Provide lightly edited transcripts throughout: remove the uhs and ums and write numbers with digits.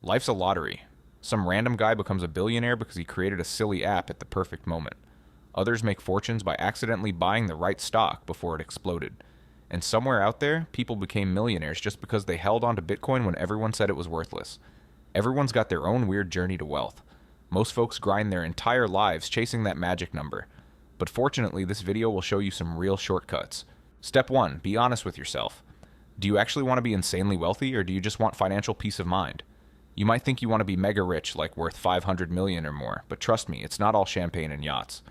Life's a lottery. Some random guy becomes a billionaire because he created a silly app at the perfect moment. Others make fortunes by accidentally buying the right stock before it exploded. And somewhere out there, people became millionaires just because they held onto Bitcoin when everyone said it was worthless. Everyone's got their own weird journey to wealth. Most folks grind their entire lives chasing that magic number. But fortunately, this video will show you some real shortcuts. Step 1. Be honest with yourself. Do you actually want to be insanely wealthy, or do you just want financial peace of mind? You might think you want to be mega rich, like worth 500 million or more, but trust me, it's not all champagne and yachts.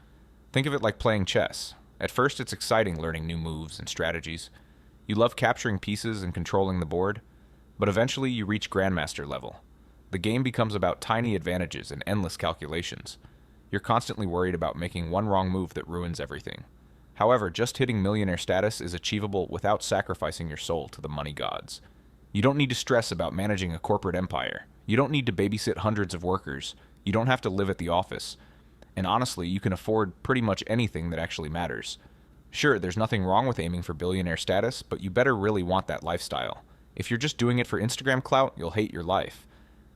Think of it like playing chess. At first, it's exciting learning new moves and strategies. You love capturing pieces and controlling the board, but eventually you reach grandmaster level. The game becomes about tiny advantages and endless calculations. You're constantly worried about making one wrong move that ruins everything. However, just hitting millionaire status is achievable without sacrificing your soul to the money gods. You don't need to stress about managing a corporate empire. You don't need to babysit hundreds of workers. You don't have to live at the office. And honestly, you can afford pretty much anything that actually matters. Sure, there's nothing wrong with aiming for billionaire status, but you better really want that lifestyle. If you're just doing it for Instagram clout, you'll hate your life.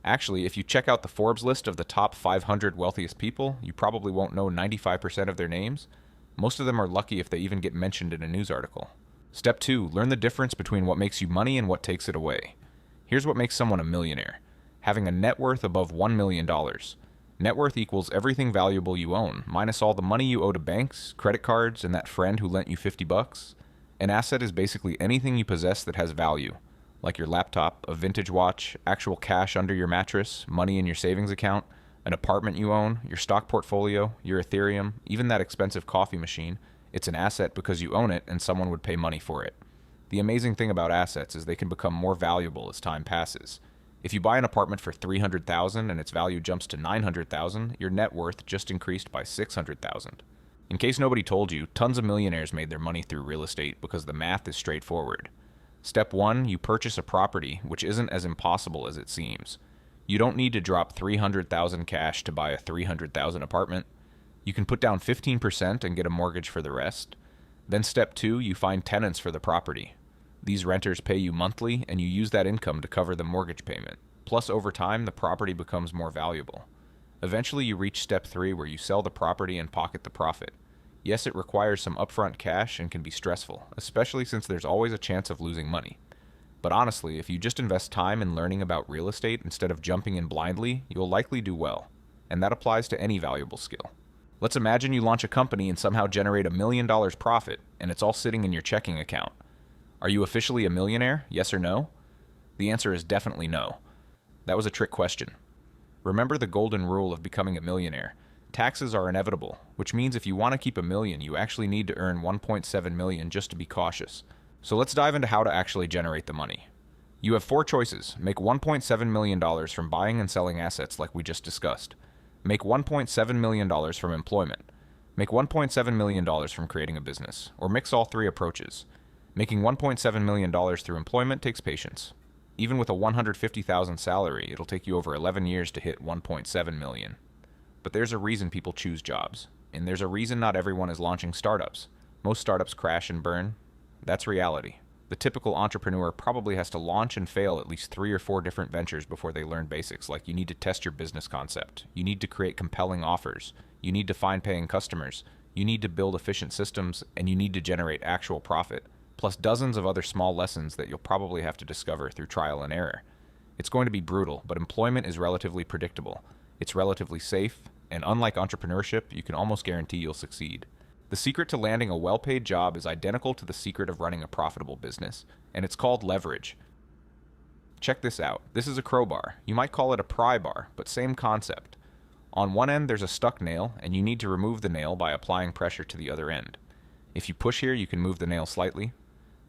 Actually, if you check out the Forbes list of the top 500 wealthiest people, you probably won't know 95% of their names. Most of them are lucky if they even get mentioned in a news article. Step 2. Learn the difference between what makes you money and what takes it away. Here's what makes someone a millionaire. Having a net worth above $1 million. Net worth equals everything valuable you own, minus all the money you owe to banks, credit cards, and that friend who lent you $50. An asset is basically anything you possess that has value, like your laptop, a vintage watch, actual cash under your mattress, money in your savings account, an apartment you own, your stock portfolio, your Ethereum, even that expensive coffee machine. It's an asset because you own it and someone would pay money for it. The amazing thing about assets is they can become more valuable as time passes. If you buy an apartment for $300,000 and its value jumps to $900,000, your net worth just increased by $600,000. In case nobody told you, tons of millionaires made their money through real estate because the math is straightforward. Step 1, you purchase a property, which isn't as impossible as it seems. You don't need to drop $300,000 cash to buy a $300,000 apartment. You can put down 15% and get a mortgage for the rest. Then step 2, you find tenants for the property. These renters pay you monthly, and you use that income to cover the mortgage payment. Plus, over time, the property becomes more valuable. Eventually, you reach step 3, where you sell the property and pocket the profit. Yes, it requires some upfront cash and can be stressful, especially since there's always a chance of losing money. But honestly, if you just invest time in learning about real estate instead of jumping in blindly, you'll likely do well. And that applies to any valuable skill. Let's imagine you launch a company and somehow generate $1 million profit, and it's all sitting in your checking account. Are you officially a millionaire? Yes or no? The answer is definitely no. That was a trick question. Remember the golden rule of becoming a millionaire. Taxes are inevitable, which means if you want to keep $1 million, you actually need to earn $1.7 million just to be cautious. So let's dive into how to actually generate the money. You have 4 choices. Make $1.7 million from buying and selling assets like we just discussed. Make $1.7 million from employment. Make $1.7 million from creating a business, or mix all 3 approaches. Making $1.7 million through employment takes patience. Even with a $150,000 salary, it'll take you over 11 years to hit $1.7 million. But there's a reason people choose jobs, and there's a reason not everyone is launching startups. Most startups crash and burn. That's reality. The typical entrepreneur probably has to launch and fail at least 3 or 4 different ventures before they learn basics, like you need to test your business concept, you need to create compelling offers, you need to find paying customers, you need to build efficient systems, and you need to generate actual profit. Plus dozens of other small lessons that you'll probably have to discover through trial and error. It's going to be brutal, but employment is relatively predictable. It's relatively safe, and unlike entrepreneurship, you can almost guarantee you'll succeed. The secret to landing a well-paid job is identical to the secret of running a profitable business, and it's called leverage. Check this out. This is a crowbar. You might call it a pry bar, but same concept. On one end, there's a stuck nail, and you need to remove the nail by applying pressure to the other end. If you push here, you can move the nail slightly.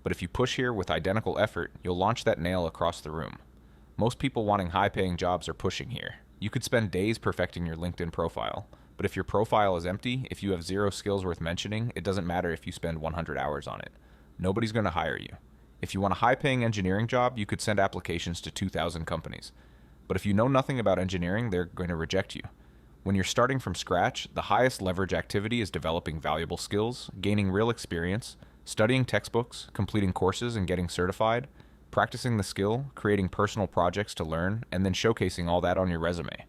But if you push here with identical effort, you'll launch that nail across the room. Most people wanting high-paying jobs are pushing here. You could spend days perfecting your LinkedIn profile, but if your profile is empty, if you have 0 skills worth mentioning, it doesn't matter if you spend 100 hours on it. Nobody's going to hire you. If you want a high-paying engineering job, you could send applications to 2,000 companies. But if you know nothing about engineering, they're going to reject you. When you're starting from scratch, the highest leverage activity is developing valuable skills, gaining real experience, studying textbooks, completing courses, and getting certified. practicing the skill, creating personal projects to learn, and then showcasing all that on your resume.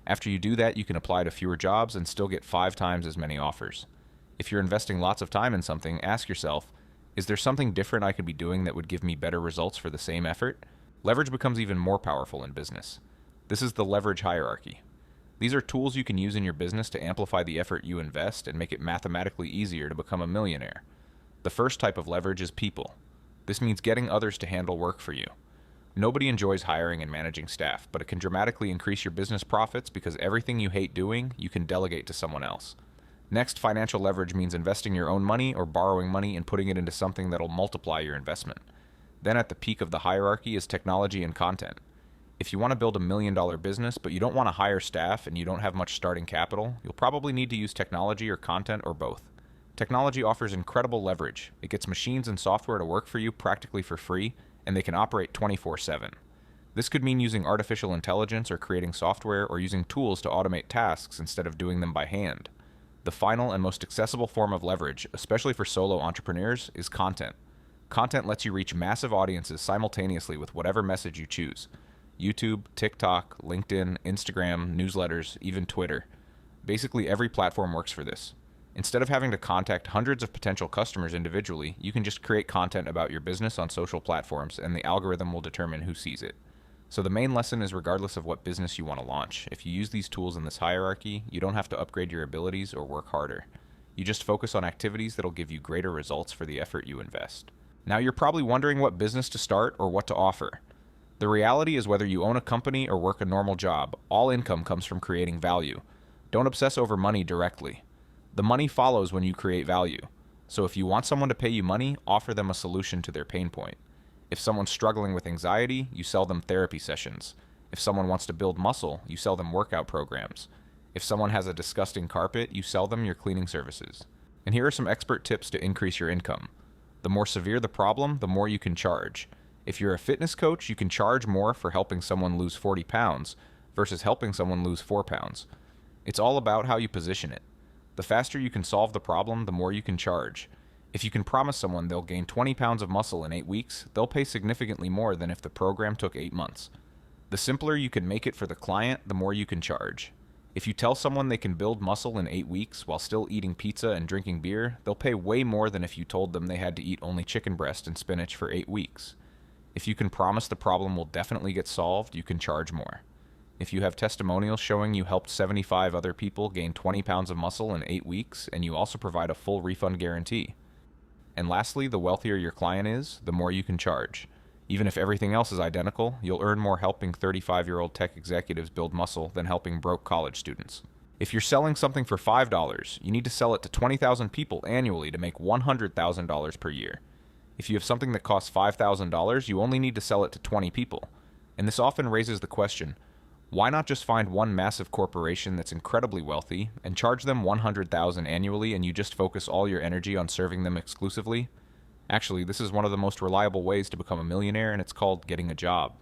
After you do that, you can apply to fewer jobs and still get 5 times as many offers. If you're investing lots of time in something, ask yourself, is there something different I could be doing that would give me better results for the same effort? Leverage becomes even more powerful in business. This is the leverage hierarchy. These are tools you can use in your business to amplify the effort you invest and make it mathematically easier to become a millionaire. The first type of leverage is people. This means getting others to handle work for you. Nobody enjoys hiring and managing staff, but it can dramatically increase your business profits because everything you hate doing, you can delegate to someone else. Next, financial leverage means investing your own money or borrowing money and putting it into something that'll multiply your investment. Then at the peak of the hierarchy is technology and content. If you want to build $1 million business, but you don't want to hire staff and you don't have much starting capital, you'll probably need to use technology or content or both. Technology offers incredible leverage. It gets machines and software to work for you practically for free, and they can operate 24/7. This could mean using artificial intelligence or creating software or using tools to automate tasks instead of doing them by hand. The final and most accessible form of leverage, especially for solo entrepreneurs, is content. Content lets you reach massive audiences simultaneously with whatever message you choose. YouTube, TikTok, LinkedIn, Instagram, newsletters, even Twitter. Basically every platform works for this. Instead of having to contact hundreds of potential customers individually, you can just create content about your business on social platforms and the algorithm will determine who sees it. So the main lesson is regardless of what business you want to launch, if you use these tools in this hierarchy, you don't have to upgrade your abilities or work harder. You just focus on activities that'll give you greater results for the effort you invest. Now you're probably wondering what business to start or what to offer. The reality is whether you own a company or work a normal job, all income comes from creating value. Don't obsess over money directly. The money follows when you create value. So if you want someone to pay you money, offer them a solution to their pain point. If someone's struggling with anxiety, you sell them therapy sessions. If someone wants to build muscle, you sell them workout programs. If someone has a disgusting carpet, you sell them your cleaning services. And here are some expert tips to increase your income. The more severe the problem, the more you can charge. If you're a fitness coach, you can charge more for helping someone lose 40 pounds versus helping someone lose 4 pounds. It's all about how you position it. The faster you can solve the problem, the more you can charge. If you can promise someone they'll gain 20 pounds of muscle in 8 weeks, they'll pay significantly more than if the program took 8 months. The simpler you can make it for the client, the more you can charge. If you tell someone they can build muscle in 8 weeks while still eating pizza and drinking beer, they'll pay way more than if you told them they had to eat only chicken breast and spinach for 8 weeks. If you can promise the problem will definitely get solved, you can charge more. If you have testimonials showing you helped 75 other people gain 20 pounds of muscle in 8 weeks, and you also provide a full refund guarantee. And lastly, the wealthier your client is, the more you can charge. Even if everything else is identical, you'll earn more helping 35-year-old tech executives build muscle than helping broke college students. If you're selling something for $5, you need to sell it to 20,000 people annually to make $100,000 per year. If you have something that costs $5,000, you only need to sell it to 20 people. And this often raises the question, why not just find one massive corporation that's incredibly wealthy and charge them $100,000 annually and you just focus all your energy on serving them exclusively? Actually, this is one of the most reliable ways to become a millionaire and it's called getting a job.